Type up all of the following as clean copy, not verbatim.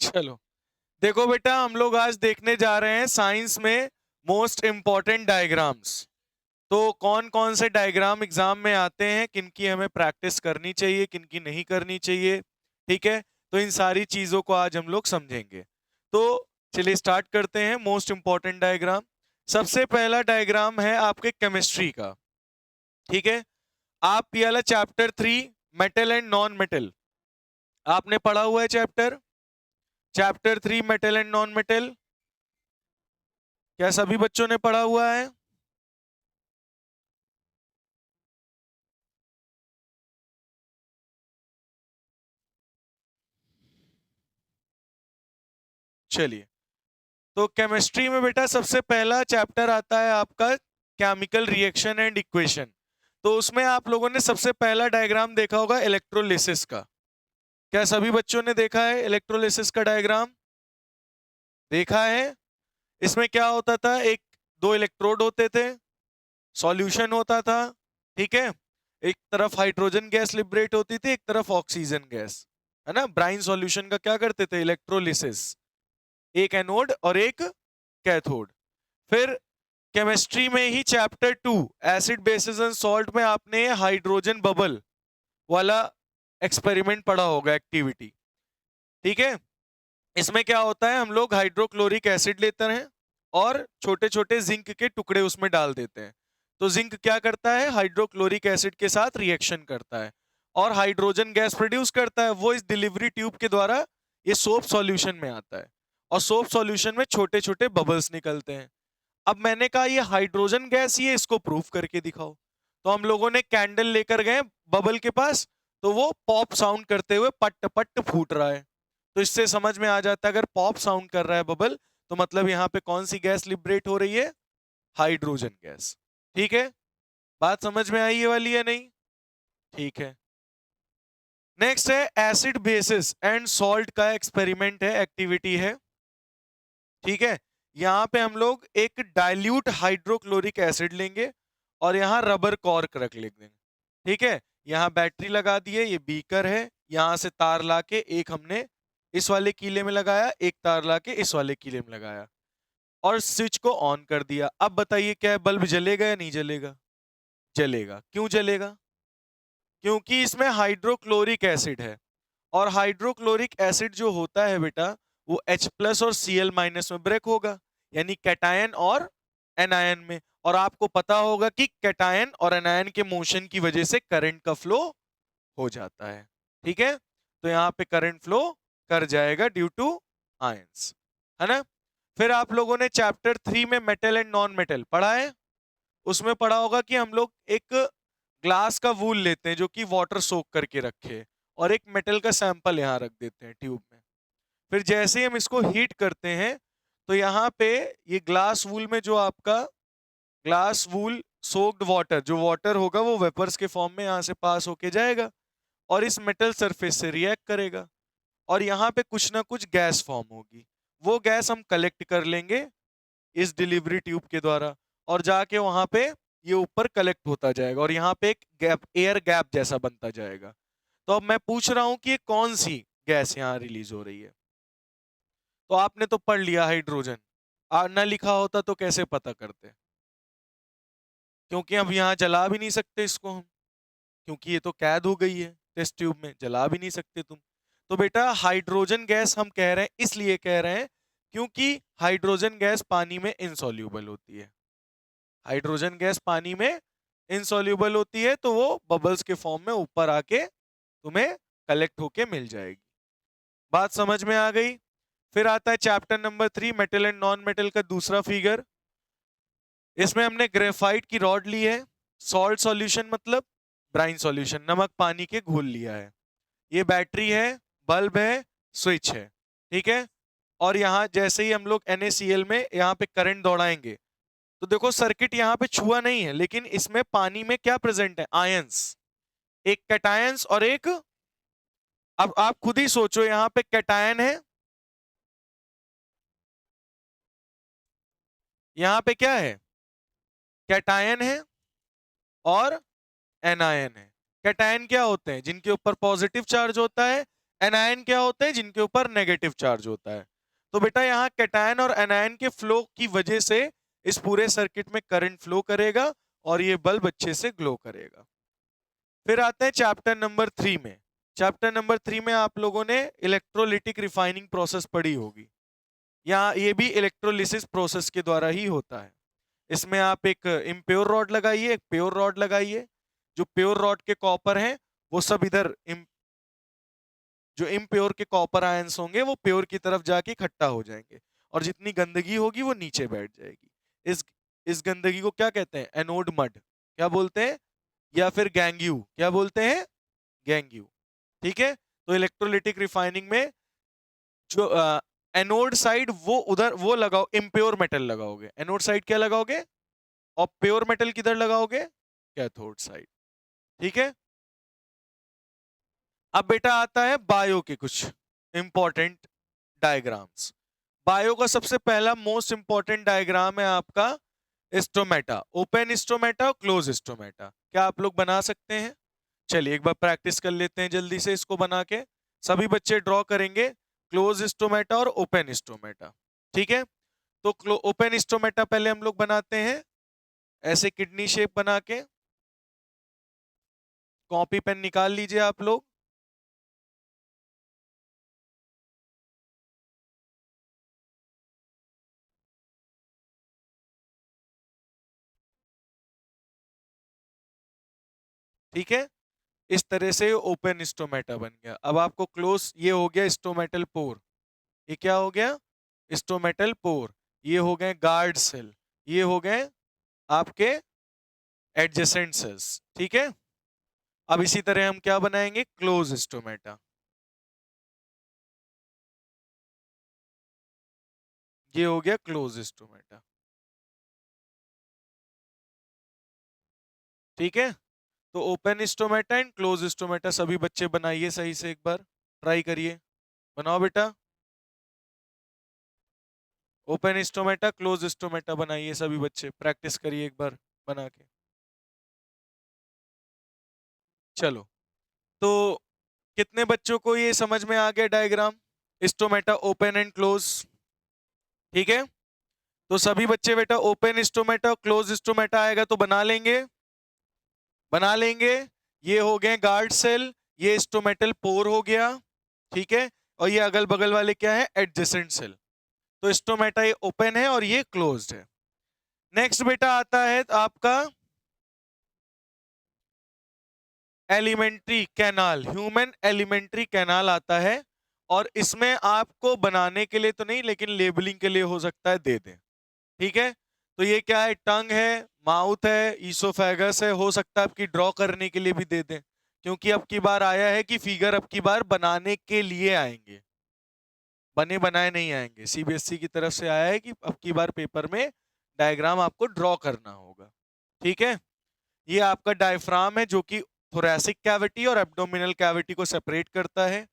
चलो देखो बेटा, हम लोग आज देखने जा रहे हैं साइंस में मोस्ट इंपॉर्टेंट डायग्राम्स। तो कौन कौन से डायग्राम एग्जाम में आते हैं, किनकी हमें प्रैक्टिस करनी चाहिए, किनकी नहीं करनी चाहिए, ठीक है। तो इन सारी चीजों को आज हम लोग समझेंगे। तो चलिए स्टार्ट करते हैं। मोस्ट इंपॉर्टेंट डायग्राम, सबसे पहला डायग्राम है आपके केमिस्ट्री का, ठीक है। आप ये वाला chapter 3 metal and non metal आपने पढ़ा हुआ है। Chapter 3 metal and non metal, क्या सभी बच्चों ने पढ़ा हुआ है? चलिए, तो केमिस्ट्री में बेटा सबसे पहला चैप्टर आता है आपका केमिकल रिएक्शन एंड इक्वेशन। तो उसमें आप लोगों ने सबसे पहला डायग्राम देखा होगा इलेक्ट्रोलिसिस का। क्या सभी बच्चों ने देखा है इलेक्ट्रोलिसिस का डायग्राम? देखा है। इसमें क्या होता था, एक दो इलेक्ट्रोड होते थे, सॉल्यूशन होता था, ठीक है। एक तरफ हाइड्रोजन गैस लिबरेट होती थी, एक तरफ ऑक्सीजन गैस, है ना। ब्राइन सॉल्यूशन का क्या करते थे, इलेक्ट्रोलिसिस, एक एनोड और एक कैथोड। फिर केमिस्ट्री में ही chapter 2 acid bases and salt में आपने हाइड्रोजन बबल वाला एक्सपेरिमेंट पढ़ा होगा, एक्टिविटी, ठीक है। इसमें क्या होता है, हम लोग हाइड्रोक्लोरिक एसिड लेते हैं और छोटे छोटे जिंक के टुकड़े उसमें डाल देते हैं। तो जिंक क्या करता है, हाइड्रोक्लोरिक एसिड के साथ रिएक्शन करता है और हाइड्रोजन गैस प्रोड्यूस करता है। वो इस डिलीवरी ट्यूब के द्वारा ये सोप सॉल्यूशन में आता है और सोप सॉल्यूशन में छोटे छोटे बबल्स निकलते हैं। अब मैंने कहा ये हाइड्रोजन गैस, ये इसको प्रूफ करके दिखाओ। तो हम लोगों ने कैंडल लेकर गए बबल के पास, तो वो पॉप साउंड करते हुए पट पट फूट रहा है। तो इससे समझ में आ जाता है अगर पॉप साउंड कर रहा है बबल, तो मतलब यहाँ पे कौन सी गैस लिबरेट हो रही है, हाइड्रोजन गैस, ठीक है। बात समझ में आई ये वाली या नहीं? ठीक है। नेक्स्ट है एसिड बेसिस एंड सॉल्ट का एक्सपेरिमेंट है, एक्टिविटी है, ठीक है। यहां पे हम लोग एक डाइल्यूट हाइड्रोक्लोरिक एसिड लेंगे और यहां रबर कॉर्क रख लेंगे, ठीक है। यहां बैटरी लगा दिए, ये बीकर है, यहां से तार लाके एक हमने इस वाले कीले में लगाया, एक तार लाके इस वाले कीले में लगाया और स्विच को ऑन कर दिया। अब बताइए क्या है, बल्ब जलेगा या नहीं जलेगा? जलेगा। क्यों जलेगा? क्योंकि इसमें हाइड्रोक्लोरिक एसिड है और हाइड्रोक्लोरिक एसिड जो होता है बेटा, वो H+ और Cl- में ब्रेक होगा, यानी कैटायन और एनायन में। और आपको पता होगा कि कैटायन और एनायन के मोशन की वजह से करंट का फ्लो हो जाता है, ठीक है। तो यहां पे करंट फ्लो कर जाएगा ड्यू टू आयंस, है ना। फिर आप लोगों ने चैप्टर 3 में मेटल एंड नॉन मेटल पढ़ा है। उसमें पढ़ा होगा कि हम लोग एक ग्लास का वूल लेते हैं जो कि वाटर सोक करके रखे, और एक मेटल का सैंपल यहां रख देते हैं ट्यूब में। फिर जैसे ही हम इसको हीट करते हैं, तो यहाँ पे ये ग्लास वूल में जो आपका ग्लास वूल सोक्ड वाटर, जो वाटर होगा वो वेपर्स के फॉर्म में यहाँ से पास होके जाएगा और इस मेटल सरफेस से रिएक्ट करेगा और यहाँ पे कुछ ना कुछ गैस फॉर्म होगी। वो गैस हम कलेक्ट कर लेंगे इस डिलीवरी ट्यूब के द्वारा और जाके वहां पे ये ऊपर कलेक्ट होता जाएगा और यहाँ पे एक गैप, एयर गैप जैसा बनता जाएगा। तो अब मैं पूछ रहा हूं कि ये कौन सी गैस यहाँ रिलीज हो रही है। तो आपने तो पढ़ लिया हाइड्रोजन, ना लिखा होता तो कैसे पता करते? क्योंकि अब यहाँ जला भी नहीं सकते इसको हम, क्योंकि ये तो कैद हो गई है टेस्ट ट्यूब में, जला भी नहीं सकते तुम। तो बेटा हाइड्रोजन गैस हम कह रहे हैं, इसलिए कह रहे हैं क्योंकि हाइड्रोजन गैस पानी में इनसॉल्यूबल होती है। हाइड्रोजन गैस पानी में इनसॉल्यूबल होती है, तो वो बबल्स के फॉर्म में ऊपर आके तुम्हें कलेक्ट होके मिल जाएगी। बात समझ में आ गई? फिर आता है chapter number 3 metal and non metal का दूसरा फिगर। इसमें हमने ग्रेफाइट की रॉड ली है, सॉल्ट सॉल्यूशन मतलब ब्राइन सॉल्यूशन, नमक पानी के घोल लिया है, ये बैटरी है, बल्ब है, स्विच है, ठीक है। और यहां जैसे ही हम लोग NaCl में यहाँ पे करंट दौड़ाएंगे, तो देखो सर्किट यहाँ पे छुआ नहीं है, लेकिन इसमें पानी में क्या प्रेजेंट है, आयंस, एक कैटायंस और एक, अब आप खुद ही सोचो, यहाँ पे कैटायन है, यहाँ पे क्या है, कैटायन है और एनायन है। कैटायन क्या होते हैं, जिनके ऊपर पॉजिटिव चार्ज होता है, एनायन क्या होते हैं? जिनके ऊपर नेगेटिव चार्ज होता है। तो बेटा यहाँ कैटायन और एनायन के फ्लो की वजह से इस पूरे सर्किट में करंट फ्लो करेगा और ये बल्ब अच्छे से ग्लो करेगा। फिर आते हैं चैप्टर नंबर 3 में। चैप्टर नंबर 3 में आप लोगों ने इलेक्ट्रोलिटिक रिफाइनिंग प्रोसेस पढ़ी होगी। यहाँ ये भी इलेक्ट्रोलिसिस प्रोसेस के द्वारा ही होता है। इसमें आप एक इम्प्योर रॉड लगाइए, एक प्योर रॉड लगाइए। जो प्योर रॉड के कॉपर हैं वो सब इधर जो इम्प्योर के कॉपर आयंस होंगे वो प्योर की तरफ जाके इकट्ठा हो जाएंगे और जितनी गंदगी होगी वो नीचे बैठ जाएगी। इस गंदगी को क्या कहते हैं? एनोड मड क्या बोलते हैं? या फिर गैंग्यू क्या बोलते हैं? गैंग्यू। ठीक है, तो इलेक्ट्रोलिटिक रिफाइनिंग में जो एनोड साइड वो उधर वो लगाओ, इम्प्योर मेटल लगाओगे। एनोड साइड क्या लगाओगे? और प्योर मेटल किधर लगाओगे? Cathode side. ठीक है, अब बेटा आता है बायो के कुछ इंपॉर्टेंट डायग्राम्स। बायो का सबसे पहला मोस्ट इंपॉर्टेंट डायग्राम है आपका स्टोमेटा, ओपन स्टोमेटा और क्लोज स्टोमेटा। क्या आप लोग बना सकते हैं? चलिए एक बार प्रैक्टिस कर लेते हैं जल्दी से इसको बना के। सभी बच्चे ड्रॉ करेंगे क्लोज स्टोमेटा और ओपन स्टोमेटा। ठीक है, तो ओपन स्टोमेटा पहले हम लोग बनाते हैं ऐसे किडनी शेप बना के। कॉपी पेन निकाल लीजिए आप लोग। ठीक है, इस तरह से ओपन स्टोमेटा बन गया। अब आपको क्लोज, ये हो गया स्टोमेटल पोर। ये क्या हो गया? Stomatal pore. ये हो गए गार्ड सेल, ये हो गए आपके एडजेसेंट सेल्स। ठीक है, अब इसी तरह हम क्या बनाएंगे? Close stomata. ये हो गया क्लोज स्टोमेटा। ठीक है, तो open stomata and close stomata सभी बच्चे बनाइए सही से, एक बार ट्राई करिए। बनाओ बेटा, ओपन स्टोमेटा क्लोज स्टोमेटा बनाइए सभी बच्चे, प्रैक्टिस करिए एक बार बना के। चलो, तो कितने बच्चों को ये समझ में आ गया diagram? Stomata open and close. ठीक है, तो सभी बच्चे बेटा ओपन स्टोमेटा क्लोज स्टोमेटा आएगा तो बना लेंगे, बना लेंगे। ये हो गए गार्ड सेल, ये स्टोमेटल पोर हो गया। ठीक है, और ये अगल बगल वाले क्या है? Adjacent cell. तो स्टोमेटा ये ओपन है और ये क्लोज्ड है। नेक्स्ट बेटा आता है आपका alimentary canal, human alimentary canal आता है। और इसमें आपको बनाने के लिए तो नहीं, लेकिन लेबलिंग के लिए हो सकता है दे दें। ठीक है, तो ये क्या है? टंग है, माउथ है, ईसोफेगस है, हो सकता है आपकी ड्रॉ करने के लिए भी दे दें, क्योंकि अब की बार आया है कि फिगर अब की बार बनाने के लिए आएंगे, बने बनाए नहीं आएंगे। सीबीएसई की तरफ से आया है कि अब की बार पेपर में डायग्राम आपको ड्रॉ करना होगा। ठीक है, ये आपका डायफ्राम है जो कि थोरैसिक कैविटी और एब्डोमिनल कैविटी को सेपरेट करता है।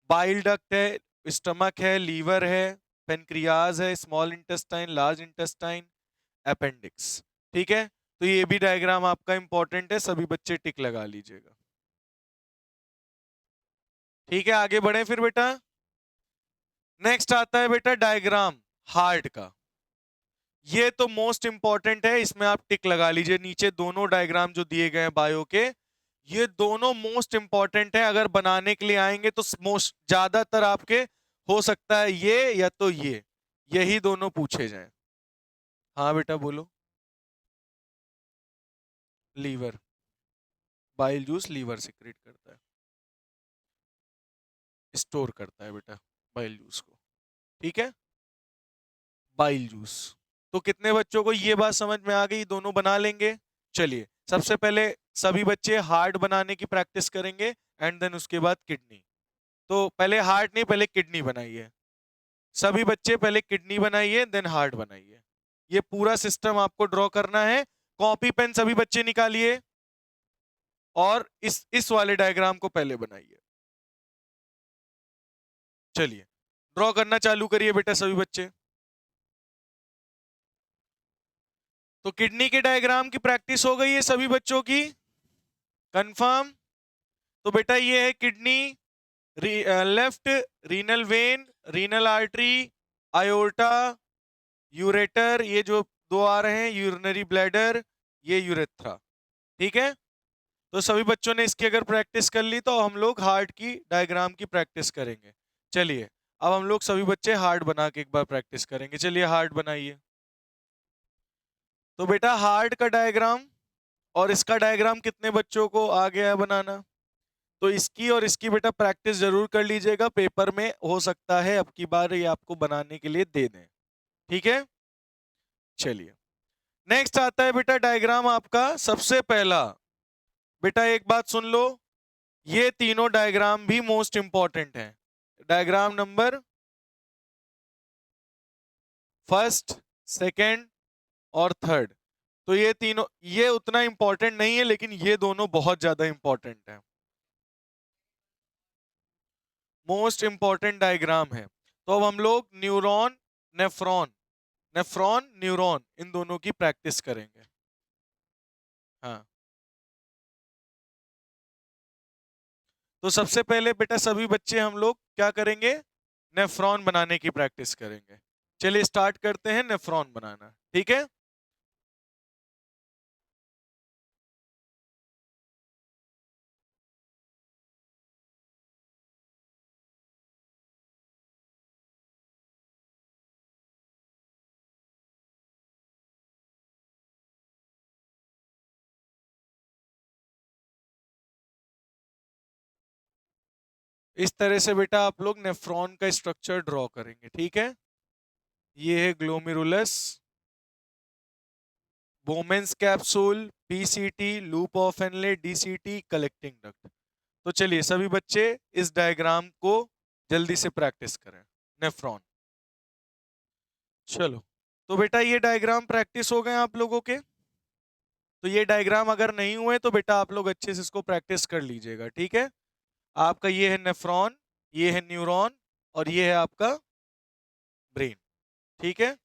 बाइल डक्ट है, स्टमक है, लीवर है, पेनक्रियाज है, small intestine, large intestine, appendix. ठीक है, तो ये भी डायग्राम आपका इंपॉर्टेंट है, सभी बच्चे टिक लगा लीजिएगा। ठीक है, आगे बढ़े फिर बेटा। नेक्स्ट आता है बेटा डायग्राम हार्ट का। ये तो मोस्ट इंपॉर्टेंट है, इसमें आप टिक लगा लीजिए। नीचे दोनों डायग्राम जो दिए गए हैं बायो के, ये दोनों मोस्ट इंपॉर्टेंट है। अगर बनाने के लिए आएंगे तो मोस्ट ज्यादातर आपके हो सकता है ये या तो ये, यही दोनों पूछे जाएं। हाँ बेटा बोलो। Liver, bile juice liver secrete करता है, स्टोर करता है बेटा बाइल जूस को। ठीक है, बाइल जूस। तो कितने बच्चों को ये बात समझ में आ गई? दोनों बना लेंगे। चलिए, सबसे पहले सभी बच्चे हार्ट बनाने की प्रैक्टिस करेंगे एंड देन उसके बाद किडनी। तो पहले हार्ट नहीं, पहले किडनी बनाइए। सभी बच्चे पहले किडनी बनाइए देन हार्ट बनाइए। ये पूरा सिस्टम आपको ड्रॉ करना है। कॉपी पेन सभी बच्चे निकालिए और इस वाले डायग्राम को पहले बनाइए। चलिए, ड्रॉ करना चालू करिए बेटा सभी बच्चे। तो किडनी के डायग्राम की प्रैक्टिस हो गई है सभी बच्चों की, कंफर्म? तो बेटा ये है kidney, left renal vein, renal artery, aorta, ureter, ये जो दो आ रहे हैं, यूरिनरी ब्लैडर, ये यूरेथ्रा। ठीक है, तो सभी बच्चों ने इसकी अगर प्रैक्टिस कर ली तो हम लोग हार्ट की डायग्राम की प्रैक्टिस करेंगे। चलिए अब हम लोग सभी बच्चे हार्ट बना के एक बार प्रैक्टिस करेंगे। चलिए हार्ट बनाइए। तो बेटा हार्ट का डायग्राम और इसका डायग्राम कितने बच्चों को आ गया है बनाना? तो इसकी और इसकी बेटा प्रैक्टिस जरूर कर लीजिएगा, पेपर में हो सकता है अब की बार ये आपको बनाने के लिए दे दें। ठीक है, चलिए नेक्स्ट आता है बेटा डायग्राम आपका सबसे पहला। बेटा एक बात सुन लो, ये तीनों डायग्राम भी मोस्ट इंपॉर्टेंट हैं। डायग्राम नंबर फर्स्ट, सेकंड और थर्ड, तो ये तीनों, ये उतना इंपॉर्टेंट नहीं है लेकिन ये दोनों बहुत ज्यादा इंपॉर्टेंट है, मोस्ट इंपॉर्टेंट डायग्राम है। तो अब हम लोग न्यूरॉन, नेफ्रॉन, नेफ्रॉन न्यूरॉन, इन दोनों की प्रैक्टिस करेंगे। हाँ, तो सबसे पहले बेटा सभी बच्चे हम लोग क्या करेंगे? नेफ्रॉन बनाने की प्रैक्टिस करेंगे। चलिए स्टार्ट करते हैं नेफ्रॉन बनाना। ठीक है, इस तरह से बेटा आप लोग नेफ्रॉन का स्ट्रक्चर ड्रॉ करेंगे। ठीक है, ये है glomerulus, बोमेंस capsule, PCT, loop of Henle, DCT, collecting duct. तो चलिए सभी बच्चे इस डायग्राम को जल्दी से प्रैक्टिस करें। नेफ्रॉन, चलो तो बेटा ये डायग्राम प्रैक्टिस हो गए आप लोगों के। तो ये डायग्राम अगर नहीं हुए तो बेटा आप लोग अच्छे से इसको प्रैक्टिस कर लीजिएगा। ठीक है, आपका ये है नेफ्रॉन, ये है न्यूरॉन और ये है आपका ब्रेन। ठीक है,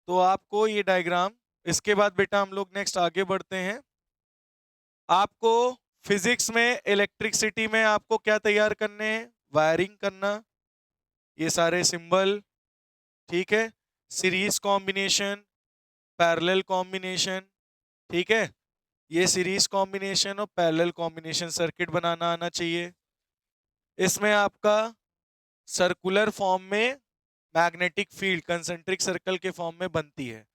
तो आपको ये डायग्राम, इसके बाद बेटा हम लोग नेक्स्ट आगे बढ़ते हैं। आपको फिजिक्स में, इलेक्ट्रिसिटी में आपको क्या तैयार करने हैं? वायरिंग करना, ये सारे सिंबल। ठीक है, सीरीज कॉम्बिनेशन, पैरेलल कॉम्बिनेशन। ठीक है, ये सीरीज कॉम्बिनेशन और पैरेलल कॉम्बिनेशन सर्किट बनाना आना चाहिए। इसमें आपका सर्कुलर फॉर्म में मैग्नेटिक फील्ड कंसेंट्रिक सर्कल के फॉर्म में बनती है,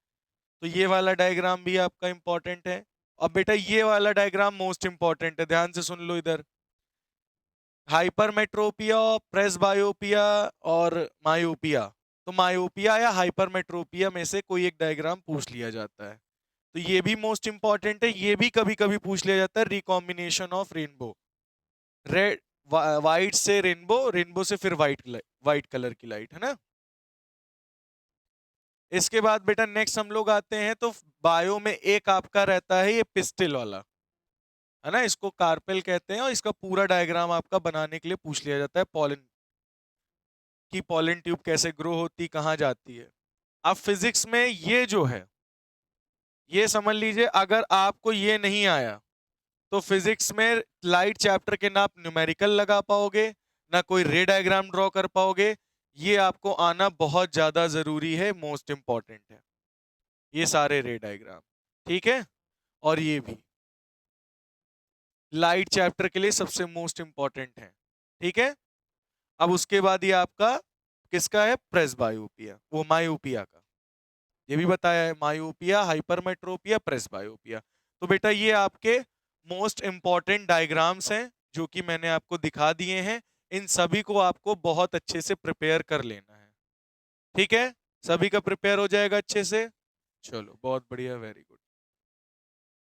तो ये वाला डायग्राम भी आपका इंपॉर्टेंट है। अब बेटा ये वाला डायग्राम मोस्ट इंपॉर्टेंट है, ध्यान से सुन लो इधर। हाइपरमेट्रोपिया, प्रेसबायोपिया और मायोपिया, तो मायोपिया या हाइपरमेट्रोपिया में से कोई एक डायग्राम पूछ लिया जाता है, तो ये भी मोस्ट इंपॉर्टेंट है। ये भी कभी कभी पूछ लिया जाता है, recombination of rainbow, red white से रेनबो, रेनबो से फिर वाइट कलर की लाइट, है ना। इसके बाद बेटा नेक्स्ट हम लोग आते हैं, तो बायो में एक आपका रहता है ये पिस्टिल वाला, है ना, इसको कार्पेल कहते हैं, और इसका पूरा डायग्राम आपका बनाने के लिए पूछ लिया जाता है, पॉलन की, पॉलन ट्यूब कैसे ग्रो होती, कहाँ जाती है। अब फिजिक्स में ये जो है, ये समझ लीजिए अगर आपको ये नहीं आया तो फिजिक्स में लाइट चैप्टर के ना आप न्यूमेरिकल लगा पाओगे, ना कोई रे डायग्राम ड्रॉ कर पाओगे। ये आपको आना बहुत ज्यादा जरूरी है, मोस्ट इंपॉर्टेंट है ये सारे रे डायग्राम। ठीक है, और ये भी लाइट चैप्टर के लिए सबसे मोस्ट इंपॉर्टेंट है। ठीक है, अब उसके बाद ये आपका किसका है? प्रेसबायोपिया, वो मायोपिया का, ये भी बताया है, मायोपिया, हाइपरमेट्रोपिया, प्रेसबायोपिया। तो बेटा ये आपके मोस्ट इंपॉर्टेंट डायग्राम्स हैं जो कि मैंने आपको दिखा दिए हैं। इन सभी को आपको बहुत अच्छे से प्रिपेयर कर लेना है। ठीक है, सभी का प्रिपेयर हो जाएगा अच्छे से। चलो बहुत बढ़िया, वेरी गुड।